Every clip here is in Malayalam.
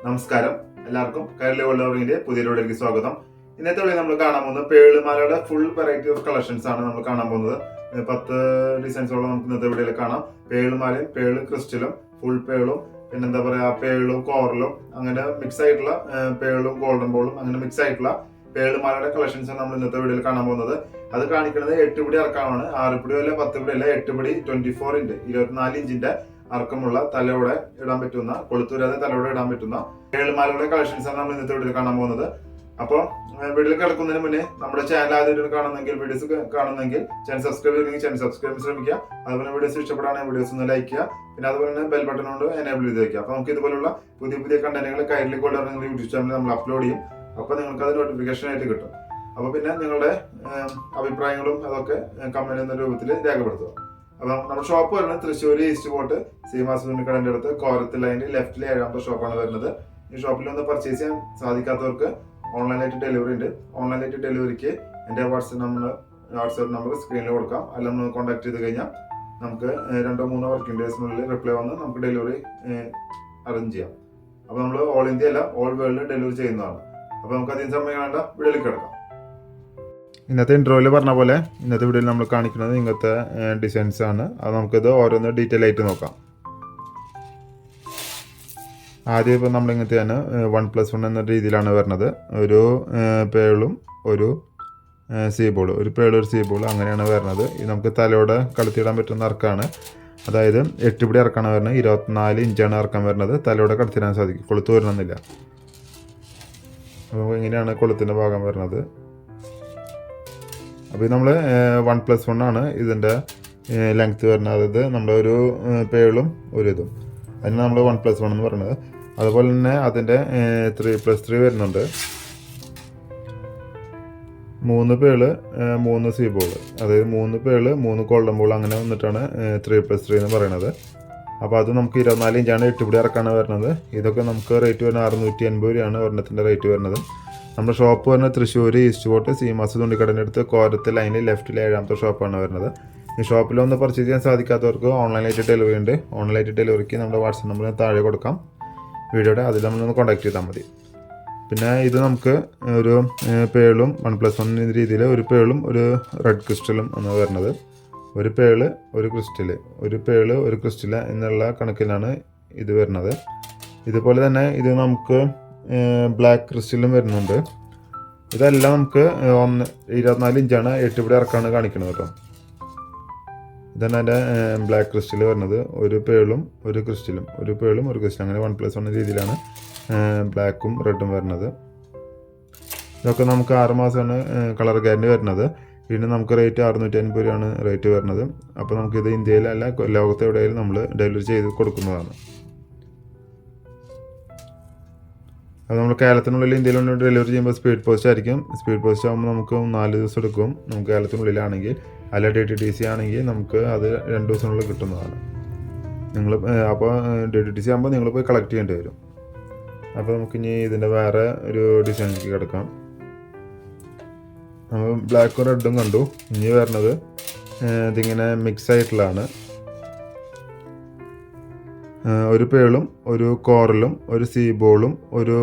നമസ്കാരം, എല്ലാവർക്കും കൈരളി വേൾഡ് ഓറിന്റെ പുതിയ വീഡിയോയിലേക്ക് സ്വാഗതം. ഇന്നത്തെ വീഡിയോ നമ്മൾ കാണാൻ പോകുന്നത് പേളുമാലയുടെ ഫുൾ വെറൈറ്റി ഓഫ് കളക്ഷൻസ് ആണ് നമ്മൾ കാണാൻ പോകുന്നത്. 10 ഡിസൈൻസോളം നമുക്ക് ഇന്നത്തെ വീഡിയോയിൽ കാണാം. പേളുമാലയും പേള് ക്രിസ്റ്റലും ഫുൾ പേളും പിന്നെന്താ പറയാ പേളും കോറലും അങ്ങനെ മിക്സ് ആയിട്ടുള്ള പേളും ഗോൾഡൻ ബോളും അങ്ങനെ മിക്സ് ആയിട്ടുള്ള പേളുമാലയുടെ കളക്ഷൻസ് ആണ് നമ്മൾ ഇന്നത്തെ വീഡിയോയിൽ കാണാൻ പോകുന്നത്. അത് കാണിക്കുന്നത് 8 പിടി ഇറക്കാമാണ്. 6 പിടി അല്ല 10 പിടി അല്ല 8 പിടി 24 ഇഞ്ച് 24 ഇഞ്ചിന്റെ അർക്കമുള്ള തലയോടെ ഇടാൻ പറ്റുന്ന കൊളുത്തൂരാതെ തലയോടെ ഇടാൻ പറ്റുന്ന പേളുമാലയുടെ കളക്ഷൻസ് ആണ് നമ്മൾ ഇന്നത്തെ വീഡിയോയിൽ കാണാൻ പോകുന്നത്. അപ്പോൾ വീഡിയോയിൽ കിടക്കുന്നതിന് മുന്നേ നമ്മുടെ ചാനൽ ആദ്യമായിട്ട് കാണുന്നെങ്കിൽ വീഡിയോസ് കാണുന്നെങ്കിൽ ചാനൽ സബ്സ്ക്രൈബ് ചെയ്തെങ്കിൽ ചാനൽ സബ്സ്ക്രൈബ് ശ്രമിക്കുക. അതുപോലെ വീഡിയോസ് ഇഷ്ടപ്പെടുകയാണെങ്കിൽ വീഡിയോസ് ഒന്ന് ലൈക്ക് ചെയ്യുക. പിന്നെ അതുപോലെ തന്നെ ബെൽ ബട്ടൺ കൊണ്ട് എനേബിൾ ചെയ്ത് വയ്ക്കുക. അപ്പോൾ നമുക്ക് ഇതുപോലുള്ള പുതിയ പുതിയ കണ്ടന്റുകൾ കൈരളി വേൾഡ് ഓറിന്റെ യൂട്യൂബ് ചാനലിൽ നമ്മൾ അപ്ലോഡ് ചെയ്യും. അപ്പോൾ നിങ്ങൾക്ക് അത് നോട്ടിഫിക്കേഷൻ ആയിട്ട് കിട്ടും. അപ്പോൾ പിന്നെ നിങ്ങളുടെ അഭിപ്രായങ്ങളും അതൊക്കെ കമന്റ് എന്ന രൂപത്തിൽ രേഖപ്പെടുത്തുക. അപ്പം നമ്മുടെ ഷോപ്പ് വരുന്നത് തൃശ്ശൂർ ഈസ്റ്റ് പോർട്ട് സീമാസ് തുണിക്കടന്റെ അടുത്ത് കോരത്തിൽ ലൈനിൽ ലെഫ്റ്റിലെ 7ാമത്തെ ഷോപ്പാണ് വരുന്നത്. ഈ ഷോപ്പിൽ ഒന്ന് പർച്ചേസ് ചെയ്യാൻ സാധിക്കാത്തവർക്ക് ഓൺലൈനായിട്ട് ഡെലിവറി ഉണ്ട്. ഓൺലൈനായിട്ട് ഡെലിവറിക്ക് എൻ്റെ വാട്സാപ്പ് നമ്പർ സ്ക്രീനിൽ കൊടുക്കാം. അല്ല നമ്മൾ കോൺടാക്ട് ചെയ്ത് കഴിഞ്ഞാൽ നമുക്ക് 2-3 വർക്കിംഗ് ഡേയ്സിനുള്ളിൽ റിപ്ലൈ വന്ന് നമുക്ക് ഡെലിവറി അറേഞ്ച് ചെയ്യാം. അപ്പോൾ നമ്മൾ ഓൾ ഇന്ത്യ അല്ല ഓൾ വേൾഡിൽ ഡെലിവറി ചെയ്യുന്നതാണ്. അപ്പോൾ നമുക്ക് അധികം സമയം വേണ്ട, വീഡിയോയിലേക്ക് കിടക്കാം. ഇന്നത്തെ ഇൻട്രോയിൽ പറഞ്ഞ പോലെ ഇന്നത്തെ വീഡിയോയിൽ നമ്മൾ കാണിക്കുന്നത് ഇങ്ങനത്തെ ഡിസൈൻസ് ആണ്. അത് നമുക്കിത് ഓരോന്ന് ഡീറ്റെയിൽ ആയിട്ട് നോക്കാം. ആദ്യം ഇപ്പോൾ നമ്മൾ ഇങ്ങനത്തെയാണ് 1+1 എന്ന രീതിയിലാണ് വരുന്നത്. ഒരു പേളും ഒരു സീ ബോൾ, ഒരു പേളും ഒരു സീ ബോൾ അങ്ങനെയാണ് വരുന്നത്. ഇത് നമുക്ക് തലയോടെ കളത്തിയിടാൻ പറ്റുന്ന ഇറക്കാണ്. അതായത് 8 പിടി ഇറക്കാണ് വരുന്നത്. 24 ഇഞ്ചാണ് ഇറക്കാൻ വരുന്നത്. തലയോടെ കളത്തിടാൻ സാധിക്കും, കൊളുത്ത് വരണമെന്നില്ല. അപ്പോൾ ഇങ്ങനെയാണ് കൊളുത്തിൻ്റെ ഭാഗം വരുന്നത്. അപ്പോൾ ഇത് നമ്മൾ 1+1 ആണ് ഇതിൻ്റെ ലെങ്ത്ത് വരുന്നത്. അതായത് നമ്മുടെ ഒരു പേളും ഒരു ഇതും അതിന് നമ്മൾ 1+1 എന്ന് പറയുന്നത്. അതുപോലെ തന്നെ അതിൻ്റെ 3+3 വരുന്നുണ്ട്. 3 പേള് 3 സീ ബോൾ, അതായത് 3 പേള് 3 ഗോൾഡൻ ബോൾ അങ്ങനെ വന്നിട്ടാണ് 3+3 എന്ന് പറയുന്നത്. അപ്പോൾ അത് നമുക്ക് 24 ഇഞ്ചാണ് 8 പിടി ഇറക്കാണ് വരുന്നത്. ഇതൊക്കെ നമുക്ക് റേറ്റ് വരുന്നത് 680 രൂപയാണ് ഒരെണ്ണത്തിൻ്റെ റേറ്റ് വരുന്നത്. നമ്മുടെ ഷോപ്പ് വരുന്നത് തൃശ്ശൂർ ഈസ്റ്റ് പോർട്ട് സീമാസ് തുണിക്കടൻ്റെ അടുത്ത് കോരത്തിൽ ലൈനിൽ ലെഫ്റ്റിലെ 7ാമത്തെ ഷോപ്പാണ് വരുന്നത്. ഈ ഷോപ്പിലൊന്ന് പർച്ചേസ് ചെയ്യാൻ സാധിക്കാത്തവർക്ക് ഓൺലൈനായിട്ട് ഡെലിവറി ഉണ്ട്. ഓൺലൈനായിട്ട് ഡെലിവറിക്ക് നമ്മുടെ വാട്സാപ്പ് നമ്പറിന് താഴെ കൊടുക്കാം വീഡിയോയുടെ, അതിൽ നമ്മളൊന്ന് കോൺടാക്ട് ചെയ്താൽ മതി. പിന്നെ ഇത് നമുക്ക് ഒരു പേളും 1+1 രീതിയിൽ ഒരു പേളും ഒരു റെഡ് ക്രിസ്റ്റലും ആണ് വരുന്നത്. ഒരു പേള് ഒരു ക്രിസ്റ്റല്, ഒരു പേള് ഒരു ക്രിസ്റ്റല് എന്നുള്ള കണക്കിലാണ് ഇത് വരുന്നത്. ഇതുപോലെ തന്നെ ഇത് നമുക്ക് ബ്ലാക്ക് ക്രിസ്റ്റലും വരുന്നുണ്ട്. ഇതെല്ലാം നമുക്ക് 24 ഇഞ്ചാണ് 8 പിടി ഇറക്കാണ് കാണിക്കുന്നത് കേട്ടോ. ഇതാണ് എൻ്റെ ബ്ലാക്ക് ക്രിസ്റ്റൽ വരുന്നത്. ഒരു പേളും ഒരു ക്രിസ്റ്റലും, ഒരു പേളും ഒരു ക്രിസ്റ്റലും അങ്ങനെ 1+1 രീതിയിലാണ് ബ്ലാക്കും റെഡും വരുന്നത്. ഇതൊക്കെ നമുക്ക് 6 മാസമാണ് കളർ ഗ്യാരണ്ടി വരുന്നത്. ഇതിന് നമുക്ക് റേറ്റ് 650 രൂപയാണ് റേറ്റ് വരുന്നത്. അപ്പോൾ നമുക്കിത് ഇന്ത്യയിലല്ല ലോകത്ത് എവിടെയായാലും നമ്മൾ ഡെലിവറി ചെയ്ത് കൊടുക്കുന്നതാണ്. അത് നമ്മൾ കേരളത്തിനുള്ളിൽ ഇന്ത്യയിലുള്ളിൽ ഡെലിവറി ചെയ്യുമ്പോൾ സ്പീഡ് പോസ്റ്റ് ആയിരിക്കും. സ്പീഡ് പോസ്റ്റ് ആകുമ്പോൾ നമുക്ക് 4 ദിവസം എടുക്കും നമുക്ക് കേരളത്തിനുള്ളിലാണെങ്കിൽ. അല്ല DTDC ആണെങ്കിൽ നമുക്ക് അത് 2 ദിവസത്തിനുള്ളിൽ കിട്ടുന്നതാണ്. നിങ്ങൾ അപ്പോൾ DTDC ആകുമ്പോൾ നിങ്ങൾ പോയി കളക്ട് ചെയ്യേണ്ടി വരും. അപ്പോൾ നമുക്കിനി ഇതിൻ്റെ വേറെ ഒരു ഡിസൈനിലേക്ക് കിടക്കാം. നമ്മൾ ബ്ലാക്കും റെഡും കണ്ടു. ഇനി വരുന്നത് ഇതിങ്ങനെ മിക്സ് ആയിട്ടുള്ളതാണ്. ഒരു പേളും ഒരു കോറലും ഒരു സീ ബോളും ഒരു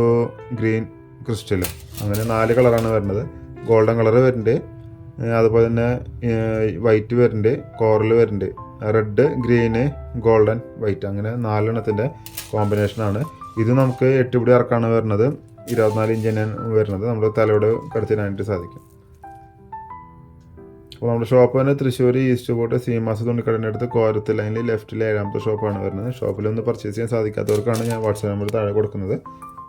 ഗ്രീൻ ക്രിസ്റ്റലും അങ്ങനെ 4 കളറാണ് വരുന്നത്. ഗോൾഡൻ കളർ വരുന്നുണ്ട്, അതുപോലെ തന്നെ വൈറ്റ് വരുന്നുണ്ട്, കോറൽ വരുന്നുണ്ട്, റെഡ് ഗ്രീന് ഗോൾഡൻ വൈറ്റ് അങ്ങനെ 4 എണ്ണത്തിൻ്റെ കോമ്പിനേഷനാണ്. ഇത് നമുക്ക് 8 പിടി ഇറക്കാണ് വരുന്നത്. 24 ഇഞ്ച് വരുന്നത് നമ്മുടെ തലയോട് കടത്തിനായിട്ട് സാധിക്കും. അപ്പോൾ നമ്മുടെ ഷോപ്പ് തന്നെ തൃശ്ശൂർ ഈസ്റ്റ് പോർട്ട് സീമാസ് തുണിക്കടൻ്റെ അടുത്ത് കോരത്തിൽ ലൈനിൽ ലെഫ്റ്റിലെ 7ാമത്തെ ഷോപ്പാണ് വരുന്നത്. ഷോപ്പിലൊന്ന് പർച്ചേസ് ചെയ്യാൻ സാധിക്കാത്തവർക്കാണ് ഞാൻ വാട്സാപ്പ് നമ്പർ താഴെ കൊടുക്കുന്നത്.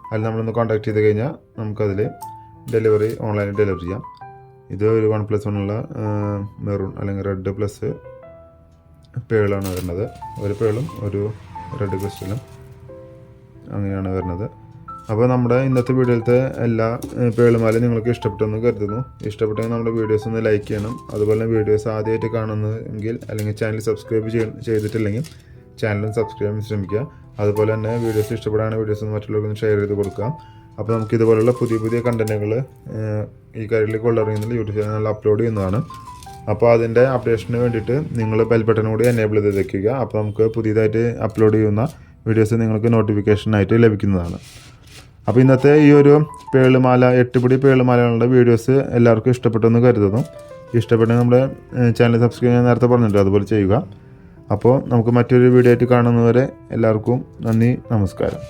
അതിൽ നമ്മളൊന്ന് കോൺടാക്ട് ചെയ്ത് കഴിഞ്ഞാൽ നമുക്കതിൽ ഓൺലൈനിൽ ഡെലിവറി ചെയ്യാം. ഇത് ഒരു 1+1 ഉള്ള മെറൂൺ അല്ലെങ്കിൽ റെഡ് പ്ലസ് പേളാണ് വരുന്നത്. ഒരു പേളും ഒരു റെഡ് ക്രിസ്റ്റലും അങ്ങനെയാണ് വരുന്നത്. അപ്പോൾ നമ്മുടെ ഇന്നത്തെ വീഡിയോയിലത്തെ എല്ലാ പേളുമാലയും നിങ്ങൾക്ക് ഇഷ്ടപ്പെട്ടെന്ന് കരുതുന്നു. ഇഷ്ടപ്പെട്ടെങ്കിൽ നമ്മുടെ വീഡിയോസ് ഒന്ന് ലൈക്ക് ചെയ്യണം. അതുപോലെ തന്നെ വീഡിയോസ് ആദ്യമായിട്ട് കാണുന്നതെങ്കിൽ അല്ലെങ്കിൽ ചാനൽ സബ്സ്ക്രൈബ് ചെയ്തിട്ടില്ലെങ്കിൽ ചാനലും സബ്സ്ക്രൈബ് ചെയ്യാൻ ശ്രമിക്കുക. അതുപോലെ തന്നെ വീഡിയോസ് ഇഷ്ടപ്പെടുകയാണെങ്കിൽ വീഡിയോസ് ഒന്ന് മറ്റുള്ളവർക്കൊന്ന് ഷെയർ ചെയ്ത് കൊടുക്കുക. അപ്പോൾ നമുക്ക് ഇതുപോലുള്ള പുതിയ പുതിയ കണ്ടന്റുകൾ ഈ കൈരളി വേൾഡ് ഓറിന്റെ യൂട്യൂബ് ചാനലിൽ അപ്ലോഡ് ചെയ്യുന്നതാണ്. അപ്പോൾ അതിൻ്റെ അപ്ഡേഷന് വേണ്ടിയിട്ട് നിങ്ങൾ ബെൽ ബട്ടൺ കൂടി എനേബിൾ ചെയ്ത് വയ്ക്കുക. അപ്പോൾ നമുക്ക് പുതിയതായിട്ട് അപ്ലോഡ് ചെയ്യുന്ന വീഡിയോസ് നിങ്ങൾക്ക് നോട്ടിഫിക്കേഷനായിട്ട് ലഭിക്കുന്നതാണ്. അപ്പോൾ ഇന്നത്തെ ഈ ഒരു പേളുമാല 8 പിടി പേളുമാലകളുടെ വീഡിയോസ് എല്ലാവർക്കും ഇഷ്ടപ്പെട്ടെന്ന് കരുതുന്നു. ഇഷ്ടപ്പെട്ടെങ്കിൽ നമ്മുടെ ചാനൽ സബ്സ്ക്രൈബ് ചെയ്യാൻ നേരത്തെ പറഞ്ഞിട്ടുണ്ട്, അതുപോലെ ചെയ്യുക. അപ്പോൾ നമുക്ക് മറ്റൊരു വീഡിയോ ആയിട്ട് കാണുന്നവരെ എല്ലാവർക്കും നന്ദി, നമസ്കാരം.